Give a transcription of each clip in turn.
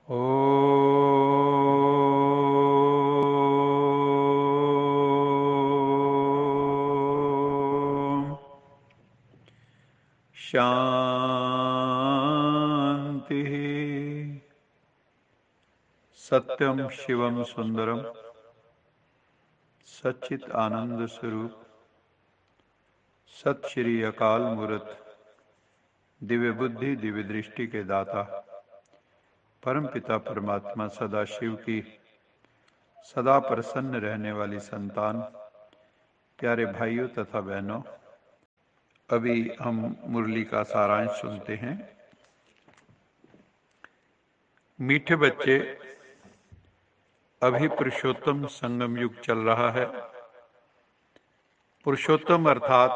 ओम शांति। सत्यम शिवम सुंदरम सच्चित आनंद स्वरूप सत श्री अकाल मूर्त दिव्य बुद्धि दिव्य दृष्टि के दाता परम पिता परमात्मा सदा शिव की सदा प्रसन्न रहने वाली संतान प्यारे भाइयों तथा बहनों, अभी हम मुरली का सारांश सुनते हैं। मीठे बच्चे, अभी पुरुषोत्तम संगम युग चल रहा है। पुरुषोत्तम अर्थात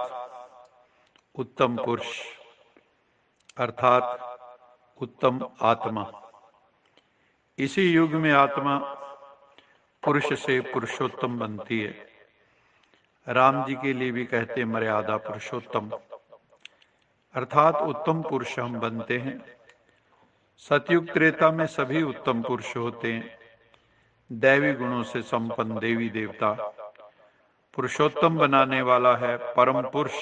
उत्तम पुरुष, अर्थात उत्तम आत्मा। इसी युग में आत्मा पुरुष से पुरुषोत्तम बनती है। राम जी के लिए भी कहते मर्यादा पुरुषोत्तम, अर्थात उत्तम पुरुष हम बनते हैं। सतयुग त्रेता में सभी उत्तम पुरुष होते हैं, दैवी गुणों से संपन्न देवी देवता। पुरुषोत्तम बनाने वाला है परम पुरुष,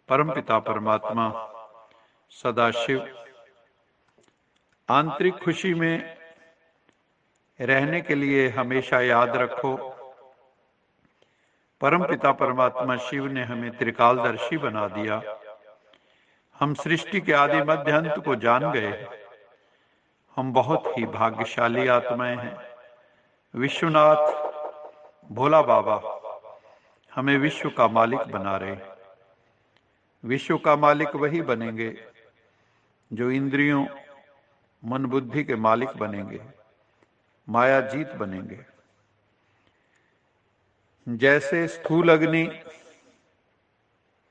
परम पिता परमात्मा सदाशिव। आंतरिक खुशी में रहने के लिए हमेशा याद रखो, परम पिता परमात्मा शिव ने हमें त्रिकालदर्शी बना दिया। हम सृष्टि के आदि मध्य अंत को जान गए। हम बहुत ही भाग्यशाली आत्माएं हैं। विश्वनाथ भोला बाबा हमें विश्व का मालिक बना रहे। विश्व का मालिक वही बनेंगे जो इंद्रियों मन बुद्धि के मालिक बनेंगे, माया जीत बनेंगे। जैसे स्थूल अग्नि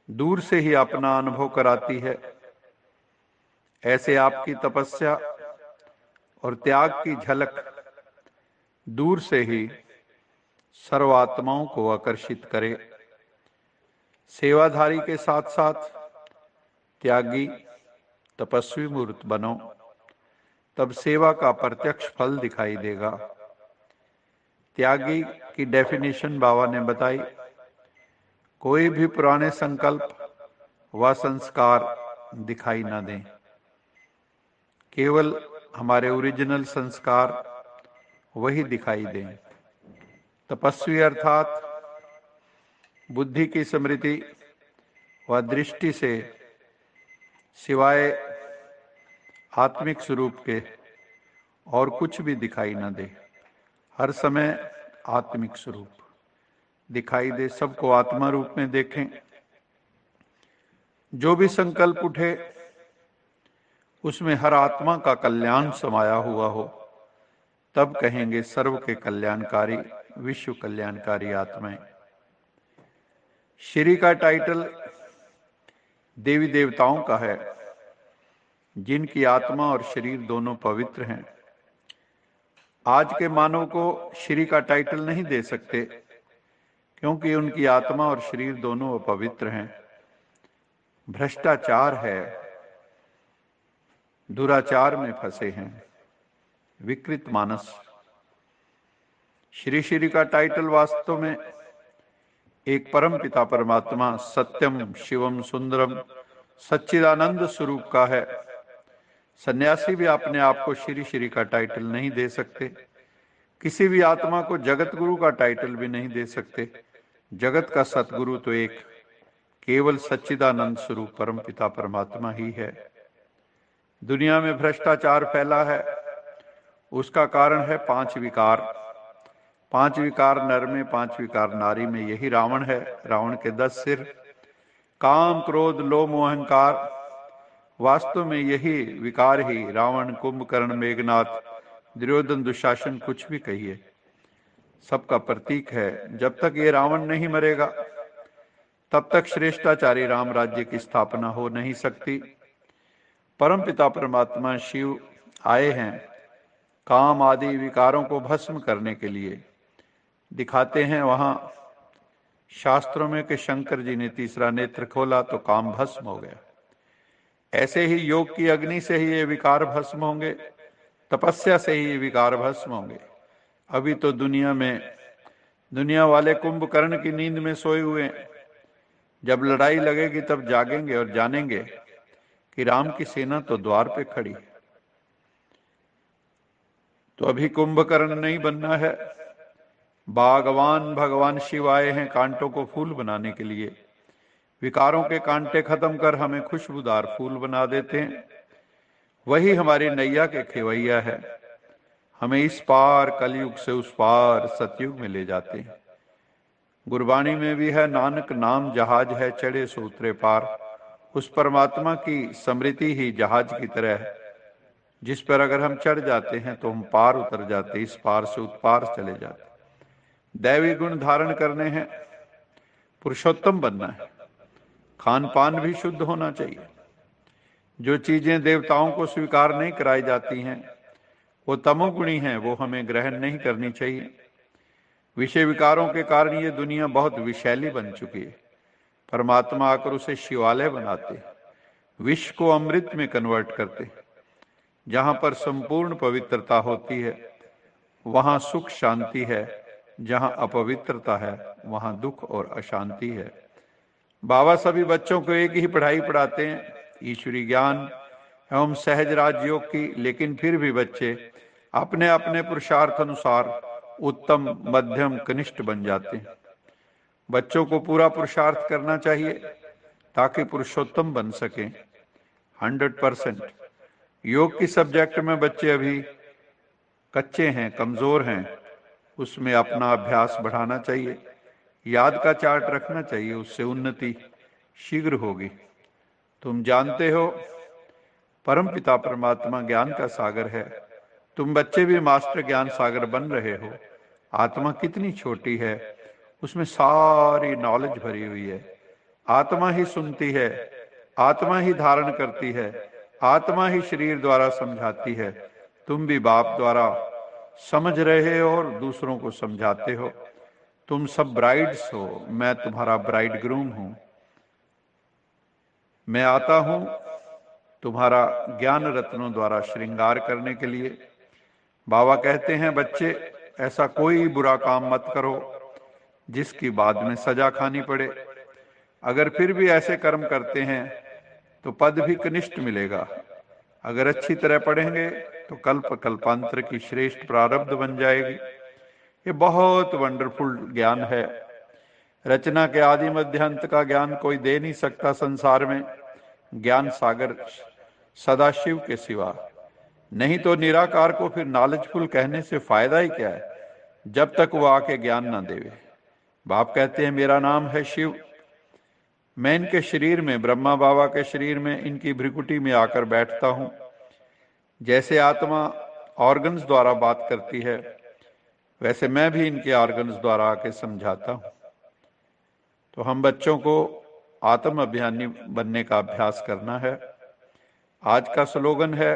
दूर से ही अपना अनुभव कराती है, ऐसे आपकी तपस्या और त्याग की झलक दूर से ही सर्वात्माओं को आकर्षित करे। सेवाधारी के साथ साथ त्यागी तपस्वी मूर्त बनो, तब सेवा का प्रत्यक्ष फल दिखाई देगा। त्यागी की डेफिनेशन बाबा ने बताई, कोई भी पुराने संकल्प व संस्कार दिखाई न दें, केवल हमारे ओरिजिनल संस्कार वही दिखाई दें। तपस्वी अर्थात बुद्धि की स्मृति व दृष्टि से सिवाय आत्मिक स्वरूप के और कुछ भी दिखाई न दे। हर समय आत्मिक स्वरूप दिखाई दे, सबको आत्मा रूप में देखें। जो भी संकल्प उठे उसमें हर आत्मा का कल्याण समाया हुआ हो, तब कहेंगे सर्व के कल्याणकारी विश्व कल्याणकारी आत्माएं। श्री का टाइटल देवी देवताओं का है, जिनकी आत्मा और शरीर दोनों पवित्र हैं। आज के मानव को श्री का टाइटल नहीं दे सकते, क्योंकि उनकी आत्मा और शरीर दोनों अपवित्र हैं। भ्रष्टाचार है, दुराचार में फंसे हैं, विकृत मानस। श्री श्री का टाइटल वास्तव में एक परम पिता परमात्मा सत्यम शिवम सुंदरम सच्चिदानंद स्वरूप का है। सन्यासी भी अपने आप को श्री श्री का टाइटल नहीं दे सकते, किसी भी आत्मा को जगत गुरु का टाइटल भी नहीं दे सकते। जगत का सतगुरु तो एक केवल सच्चिदानंद स्वरूप परम पिता परमात्मा ही है। दुनिया में भ्रष्टाचार फैला है, उसका कारण है 5 विकार। 5 विकार नर में, 5 विकार नारी में। यही रावण है। रावण के 10 सिर, काम क्रोध लोभ मोह अहंकार। वास्तव में यही विकार ही रावण कुंभकर्ण मेघनाथ दुर्योधन दुशासन कुछ भी कहिए, सबका प्रतीक है। जब तक ये रावण नहीं मरेगा तब तक श्रेष्ठाचारी राम राज्य की स्थापना हो नहीं सकती। परमपिता परमात्मा शिव आए हैं काम आदि विकारों को भस्म करने के लिए। दिखाते हैं वहां शास्त्रों में कि शंकर जी ने तीसरा नेत्र खोला तो काम भस्म हो गया। ऐसे ही योग की अग्नि से ही ये विकार भस्म होंगे, तपस्या से ही ये विकार भस्म होंगे। अभी तो दुनिया वाले कुंभकर्ण की नींद में सोए हुए हैं। जब लड़ाई लगेगी तब जागेंगे और जानेंगे कि राम की सेना तो द्वार पे खड़ी है। तो अभी कुंभकर्ण नहीं बनना है। भगवान शिव आए हैं कांटों को फूल बनाने के लिए। विकारों के कांटे खत्म कर हमें खुशबूदार फूल बना देते हैं। वही हमारी नैया के खेवैया है। हमें इस पार कलयुग से उस पार सतयुग में ले जाते हैं। गुरबाणी में भी है, नानक नाम जहाज है चढ़े सो उतरे पार। उस परमात्मा की स्मृति ही जहाज की तरह है, जिस पर अगर हम चढ़ जाते हैं तो हम पार उतर जाते, इस पार से उस पार चले जाते। दैवी गुण धारण करने हैं, पुरुषोत्तम बनना है। खान पान भी शुद्ध होना चाहिए। जो चीजें देवताओं को स्वीकार नहीं कराई जाती हैं वो तमोगुणी हैं, वो हमें ग्रहण नहीं करनी चाहिए। विषय विकारों के कारण ये दुनिया बहुत विषैली बन चुकी है। परमात्मा आकर उसे शिवालय बनाते, विष को अमृत में कन्वर्ट करते। जहां पर संपूर्ण पवित्रता होती है वहां सुख शांति है, जहां अपवित्रता है वहां दुख और अशांति है। बाबा सभी बच्चों को एक ही पढ़ाई पढ़ाते हैं, ईश्वरी ज्ञान एवं सहज राजयोग की, लेकिन फिर भी बच्चे अपने अपने पुरुषार्थ अनुसार उत्तम, मध्यम, कनिष्ठ बन जाते हैं। बच्चों को पूरा पुरुषार्थ करना चाहिए ताकि पुरुषोत्तम बन सकें 100%। योग की सब्जेक्ट में बच्चे अभी कच्चे हैं, कमजोर हैं, उसमें अपना अभ्यास बढ़ाना चाहिए। याद का चार्ट रखना चाहिए, उससे उन्नति शीघ्र होगी। तुम जानते हो परमपिता परमात्मा ज्ञान का सागर है। तुम बच्चे भी मास्टर ज्ञान सागर बन रहे हो। आत्मा कितनी छोटी है, उसमें सारी नॉलेज भरी हुई है। आत्मा ही सुनती है, आत्मा ही धारण करती है, आत्मा ही शरीर द्वारा समझाती है। तुम भी बाप द्वारा समझ रहे हो और दूसरों को समझाते हो। तुम सब ब्राइड्स हो, मैं तुम्हारा ब्राइड ग्रूम हूं। मैं आता हूं तुम्हारा ज्ञान रत्नों द्वारा श्रृंगार करने के लिए। बाबा कहते हैं, बच्चे ऐसा कोई बुरा काम मत करो जिसकी बाद में सजा खानी पड़े। अगर फिर भी ऐसे कर्म करते हैं तो पद भी कनिष्ठ मिलेगा। अगर अच्छी तरह पढ़ेंगे तो कल्प कल्पांतर की श्रेष्ठ प्रारब्ध बन जाएगी। ये बहुत वंडरफुल ज्ञान है। रचना के आदि मध्य अंत का ज्ञान कोई दे नहीं सकता संसार में, ज्ञान सागर सदाशिव के सिवा। नहीं तो निराकार को फिर नॉलेजफुल कहने से फायदा ही क्या है, जब तक वो आके ज्ञान ना देवे। बाप कहते हैं, मेरा नाम है शिव। मैं इनके शरीर में, ब्रह्मा बाबा के शरीर में, इनकी भ्रिकुटी में आकर बैठता हूं। जैसे आत्मा ऑर्गन्स द्वारा बात करती है, वैसे मैं भी इनके ऑर्गन्स द्वारा आके समझाता हूं। तो हम बच्चों को आत्म अभिमानी बनने का अभ्यास करना है। आज का स्लोगन है,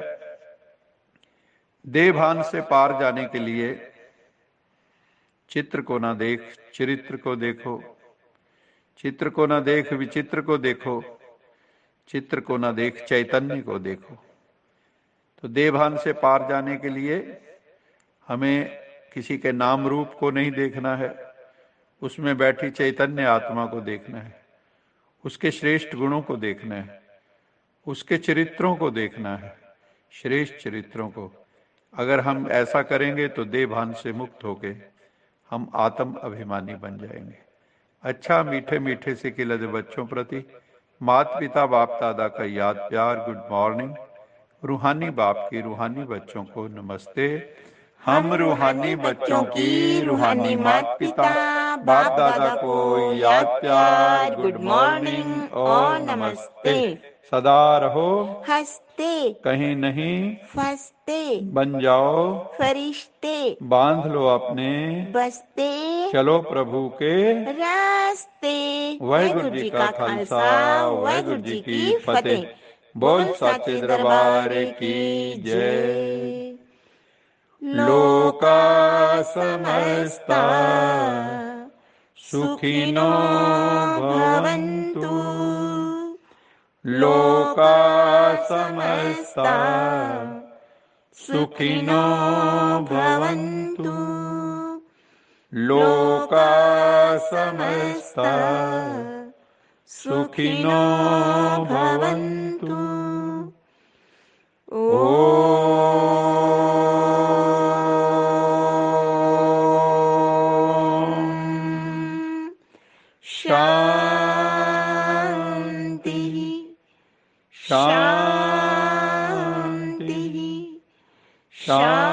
देह भान से पार जाने के लिए चित्र को ना देख चरित्र को देखो, चित्र को ना देख विचित्र को देखो, चित्र को ना देख चैतन्य को देखो। तो देवभान से पार जाने के लिए हमें किसी के नाम रूप को नहीं देखना है, उसमें बैठी चैतन्य आत्मा को देखना है, उसके श्रेष्ठ गुणों को देखना है, उसके चरित्रों को देखना है, श्रेष्ठ चरित्रों को। अगर हम ऐसा करेंगे तो देवभान से मुक्त होके हम आत्म अभिमानी बन जाएंगे। अच्छा, मीठे मीठे से खिलते बच्चों प्रति माता पिता बाप दादा का याद प्यार, गुड मॉर्निंग। रूहानी बाप की रूहानी बच्चों को नमस्ते। हम रूहानी बच्चों की रूहानी माता पिता बाप दादा को याद प्यार, गुड मॉर्निंग और नमस्ते। सदा रहो हंसते, कहीं नहीं फंसते, बन जाओ फरिश्ते, बांध लो अपने बसते चलो प्रभु के रास्ते। वाहिगुरु जी का खालसा, वाहिगुरु जी की फतेह। बोल साचे दरबार की जय। लोका समस्ता सुखिनो भवन्तु, लोका समस्ता सुखिनो भवन्तु लोका समस्ता सुखिनो भवन्तु। शांति शांति शांति।